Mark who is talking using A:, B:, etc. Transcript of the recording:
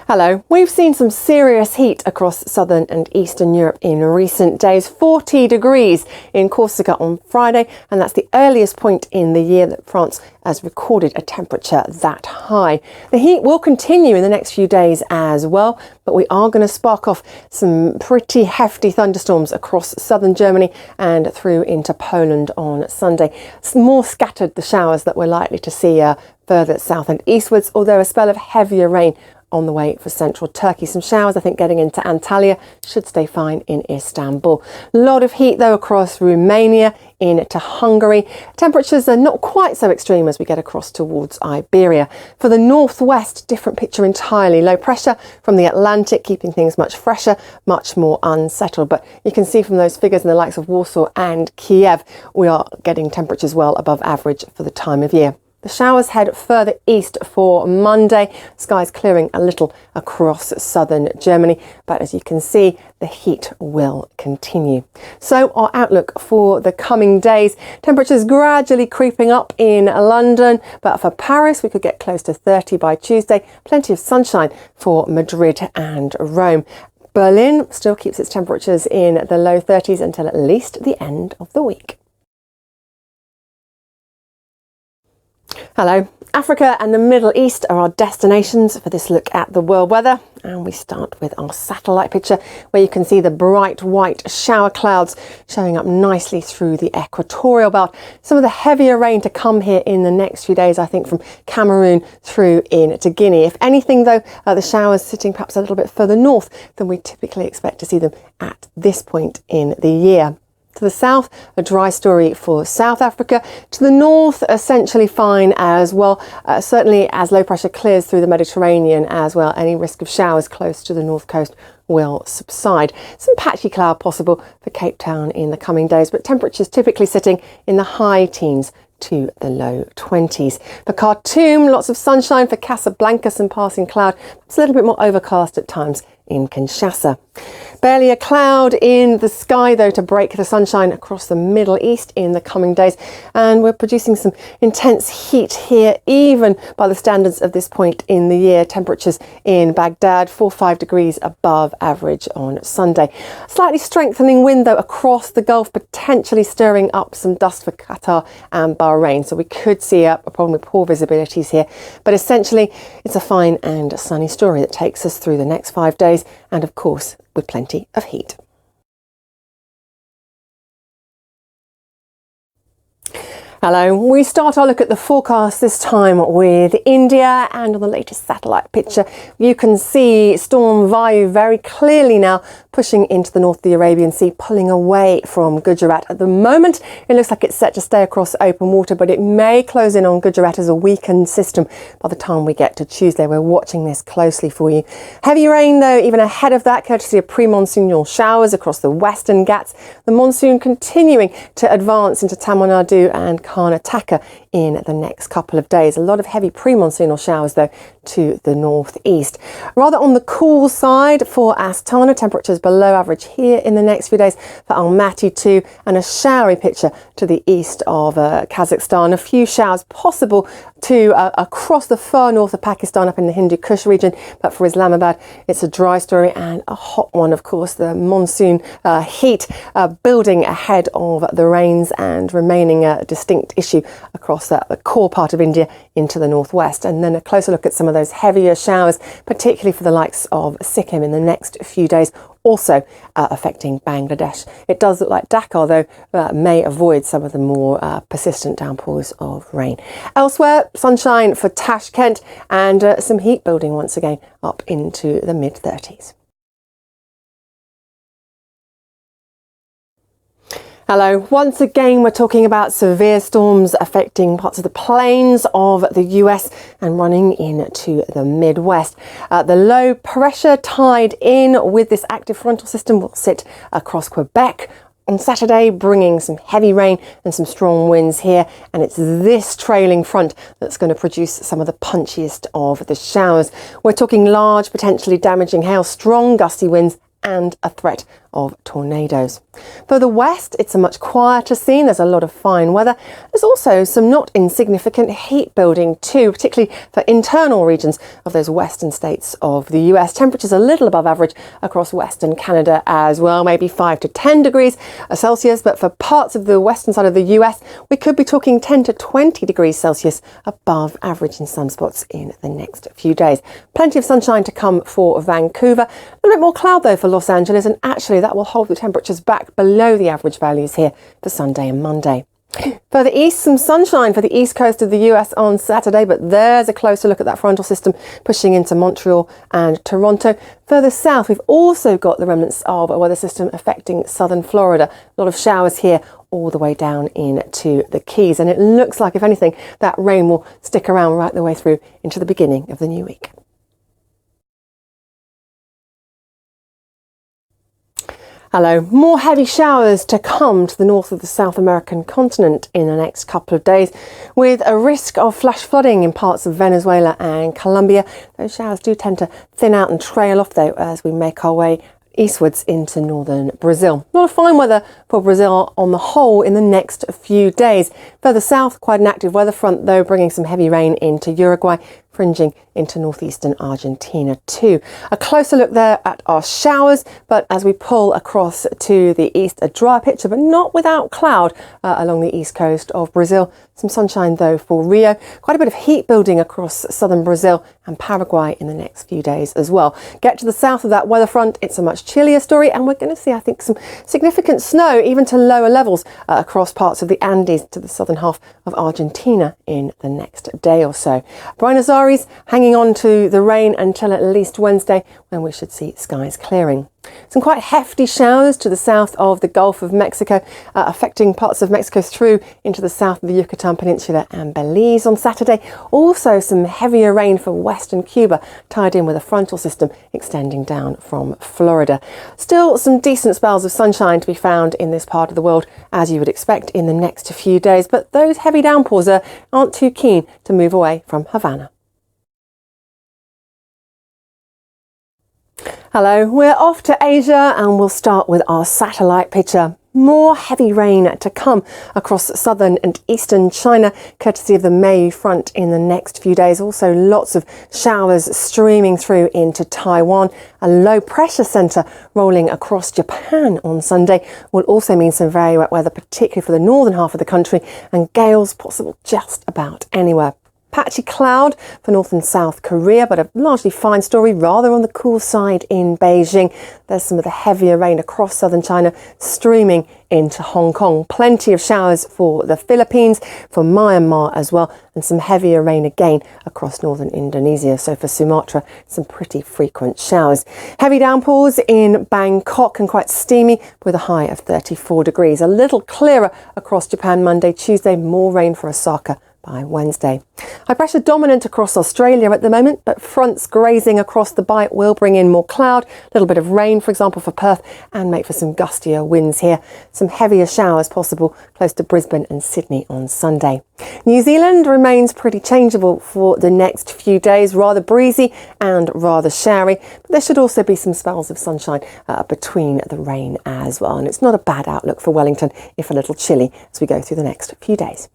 A: Hello. We've seen some serious heat across southern and eastern Europe in recent days. 40 degrees in Corsica on Friday, and that's the earliest point in the year that France has recorded a temperature that high. The heat will continue in the next few days as well, but we are going to spark off some pretty hefty thunderstorms across southern Germany and through into Poland on Sunday. It's more scattered, the showers that we're likely to see further south and eastwards, although a spell of heavier rain on the way for central Turkey. Some showers, I think, getting into Antalya, should stay fine in Istanbul. A lot of heat, though, across Romania, into Hungary. Temperatures are not quite so extreme as we get across towards Iberia. For the northwest, different picture entirely. Low pressure from the Atlantic, keeping things much fresher, much more unsettled. But you can see from those figures in the likes of Warsaw and Kiev, we are getting temperatures well above average for the time of year. The showers head further east for Monday. Skies clearing a little across southern Germany, but as you can see, the heat will continue. So our outlook for the coming days, temperatures gradually creeping up in London, but for Paris we could get close to 30 by Tuesday. Plenty of sunshine for Madrid and Rome. Berlin still keeps its temperatures in the low 30s until at least the end of the week. Hello. Africa and the Middle East are our destinations for this look at the world weather, and we start with our satellite picture where you can see the bright white shower clouds showing up nicely through the equatorial belt. Some of the heavier rain to come here in the next few days, I think, from Cameroon through into Guinea. If anything, though, the showers sitting perhaps a little bit further north than we typically expect to see them at this point in the year. To the south, a dry story for South Africa. To the north, essentially fine as well. Certainly as low pressure clears through the Mediterranean as well, any risk of showers close to the north coast will subside. Some patchy cloud possible for Cape Town in the coming days, but temperatures typically sitting in the high teens to the low 20s. For Khartoum, lots of sunshine. For Casablanca, some passing cloud. It's a little bit more overcast at times in Kinshasa. Barely a cloud in the sky, though, to break the sunshine across the Middle East in the coming days. And we're producing some intense heat here, even by the standards of this point in the year. Temperatures in Baghdad, 4-5 degrees above average on Sunday. Slightly strengthening wind, though, across the Gulf, potentially stirring up some dust for Qatar and Bahrain. So we could see a problem with poor visibilities here. But essentially, it's a fine and sunny story that takes us through the next 5 days. And of course, with plenty of heat. Hello, we start our look at the forecast this time with India, and on the latest satellite picture you can see Storm Vayu very clearly now pushing into the north of the Arabian Sea, pulling away from Gujarat. At the moment it looks like it's set to stay across open water, but it may close in on Gujarat as a weakened system by the time we get to Tuesday. We're watching this closely for you. Heavy rain, though, even ahead of that, courtesy of pre-monsoonal showers across the western Ghats. The monsoon continuing to advance into Tamil Nadu and Karnataka in the next couple of days. A lot of heavy pre-monsoonal showers, though, to the northeast. Rather on the cool side for Astana, temperatures below average here in the next few days. For Almaty too, and a showery picture to the east of Kazakhstan. A few showers possible to across the far north of Pakistan, up in the Hindu Kush region, but for Islamabad it's a dry story and a hot one, of course. The monsoon heat building ahead of the rains and remaining a distinct issue across the core part of India into the northwest. And then a closer look at some of those heavier showers, particularly for the likes of Sikkim in the next few days, also affecting Bangladesh. It does look like Dhaka, though, may avoid some of the more persistent downpours of rain. Elsewhere, sunshine for Tashkent and some heat building once again up into the mid-30s. Hello. Once again, we're talking about severe storms affecting parts of the plains of the US and running into the Midwest. The low pressure tied in with this active frontal system will sit across Quebec on Saturday, bringing some heavy rain and some strong winds here. And it's this trailing front that's going to produce some of the punchiest of the showers. We're talking large, potentially damaging hail, strong gusty winds, and a threat of tornadoes. Further west, it's a much quieter scene. There's a lot of fine weather. There's also some not insignificant heat building too, particularly for internal regions of those western states of the US. Temperatures a little above average across western Canada as well, maybe 5 to 10 degrees Celsius, but for parts of the western side of the US, we could be talking 10 to 20 degrees Celsius above average in some spots in the next few days. Plenty of sunshine to come for Vancouver. A little bit more cloud though for Los Angeles, and actually that will hold the temperatures back below the average values here for Sunday and Monday. Further east, some sunshine for the east coast of the US on Saturday, but there's a closer look at that frontal system pushing into Montreal and Toronto. Further south, we've also got the remnants of a weather system affecting southern Florida. A lot of showers here all the way down into the Keys, and it looks like, if anything, that rain will stick around right the way through into the beginning of the new week. Hello. More heavy showers to come to the north of the South American continent in the next couple of days, with a risk of flash flooding in parts of Venezuela and Colombia. Those showers do tend to thin out and trail off though as we make our way eastwards into northern Brazil. A lot of fine weather for Brazil on the whole in the next few days. Further south, quite an active weather front though, bringing some heavy rain into Uruguay, fringing into northeastern Argentina too. A closer look there at our showers, but as we pull across to the east, a dry picture, but not without cloud along the east coast of Brazil. Some sunshine though for Rio. Quite a bit of heat building across southern Brazil and Paraguay in the next few days as well. Get to the south of that weather front, it's a much chillier story, and we're going to see, I think, some significant snow even to lower levels across parts of the Andes to the southern half of Argentina in the next day or so. Buenos Aires hanging on to the rain until at least Wednesday, when we should see skies clearing. Some quite hefty showers to the south of the Gulf of Mexico, affecting parts of Mexico through into the south of the Yucatan Peninsula and Belize on Saturday. Also some heavier rain for western Cuba, tied in with a frontal system extending down from Florida. Still some decent spells of sunshine to be found in this part of the world, as you would expect in the next few days, but those heavy downpours aren't too keen to move away from Havana. Hello, we're off to Asia and we'll start with our satellite picture. More heavy rain to come across southern and eastern China, courtesy of the Mei front in the next few days. Also lots of showers streaming through into Taiwan. A low pressure centre rolling across Japan on Sunday will also mean some very wet weather, particularly for the northern half of the country, and gales possible just about anywhere. Patchy cloud for North and South Korea, but a largely fine story, rather on the cool side in Beijing. There's some of the heavier rain across southern China streaming into Hong Kong. Plenty of showers for the Philippines, for Myanmar as well, and some heavier rain again across northern Indonesia. So for Sumatra, some pretty frequent showers. Heavy downpours in Bangkok and quite steamy with a high of 34 degrees. A little clearer across Japan Monday, Tuesday, more rain for Osaka by Wednesday. High pressure dominant across Australia at the moment, but fronts grazing across the bight will bring in more cloud, a little bit of rain, for example, for Perth, and make for some gustier winds here. Some heavier showers possible close to Brisbane and Sydney on Sunday. New Zealand remains pretty changeable for the next few days, rather breezy and rather showery, but there should also be some spells of sunshine between the rain as well. And it's not a bad outlook for Wellington, if a little chilly as we go through the next few days.